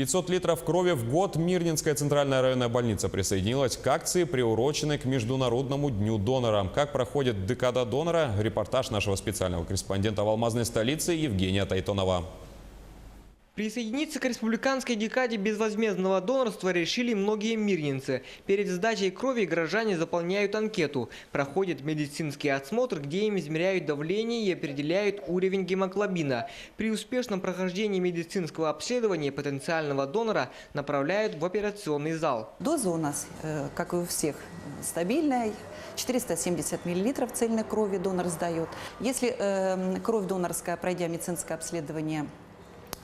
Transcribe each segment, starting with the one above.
500 литров крови в год. Мирнинская центральная районная больница присоединилась к акции, приуроченной к Международному дню донора. Как проходит декада донора? Репортаж нашего специального корреспондента в алмазной столице Евгения Тайтонова. Присоединиться к республиканской декаде безвозмездного донорства решили многие мирнинцы. Перед сдачей крови граждане заполняют анкету. Проходит медицинский осмотр, где им измеряют давление и определяют уровень гемоглобина. При успешном прохождении медицинского обследования потенциального донора направляют в операционный зал. Доза у нас, как и у всех, стабильная. 470 мл цельной крови донор сдает. Если кровь донорская, пройдя медицинское обследование,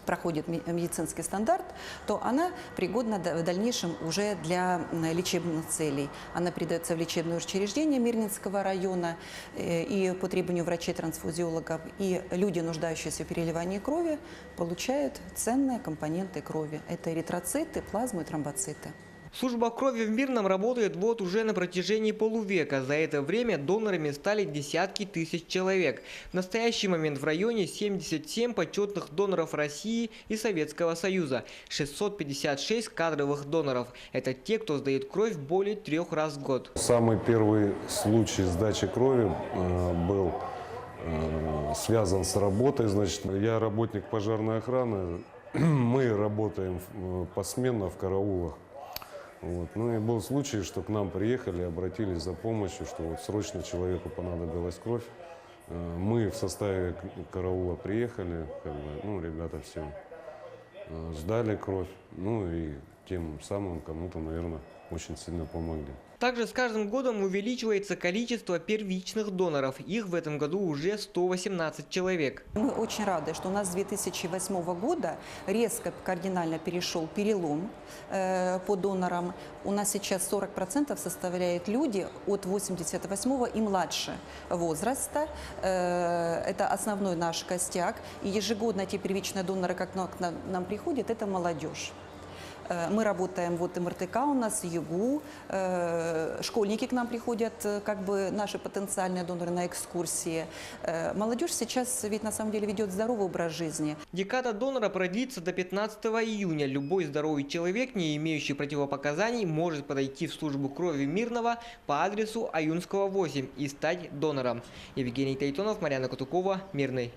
проходит медицинский стандарт, то она пригодна в дальнейшем уже для лечебных целей. Она передается в лечебное учреждение Мирнинского района и по требованию врачей-трансфузиологов. И люди, нуждающиеся в переливании крови, получают ценные компоненты крови. Это эритроциты, плазму и тромбоциты. Служба крови в Мирном работает вот уже на протяжении полувека. За это время донорами стали десятки тысяч человек. В настоящий момент в районе 77 почетных доноров России и Советского Союза, 656 кадровых доноров. Это те, кто сдает кровь более 3 раз в год. Самый первый случай сдачи крови был связан с работой. Значит, я работник пожарной охраны. Мы работаем посменно в караулах. Вот. Ну и был случай, что к нам приехали, обратились за помощью, что вот срочно человеку понадобилась кровь. Мы в составе караула приехали, ребята все сдали кровь, ну и тем самым кому-то, наверное, очень сильно помогли. Также с каждым годом увеличивается количество первичных доноров. Их в этом году уже 118 человек. Мы очень рады, что у нас с 2008 года резко, кардинально перешел перелом по донорам. У нас сейчас 40% составляют люди от 88 и младше возраста. Это основной наш костяк. И ежегодно те первичные доноры, как к нам приходят, это молодежь. Мы работаем, вот МРТК у нас, ЕГУ, школьники к нам приходят, как бы наши потенциальные доноры на экскурсии. Молодежь сейчас ведь на самом деле ведет здоровый образ жизни. Декада донора продлится до 15 июня. Любой здоровый человек, не имеющий противопоказаний, может подойти в службу крови Мирного по адресу Аюнского, 8 и стать донором. Евгений Тайтонов, Марьяна Кутукова, Мирный.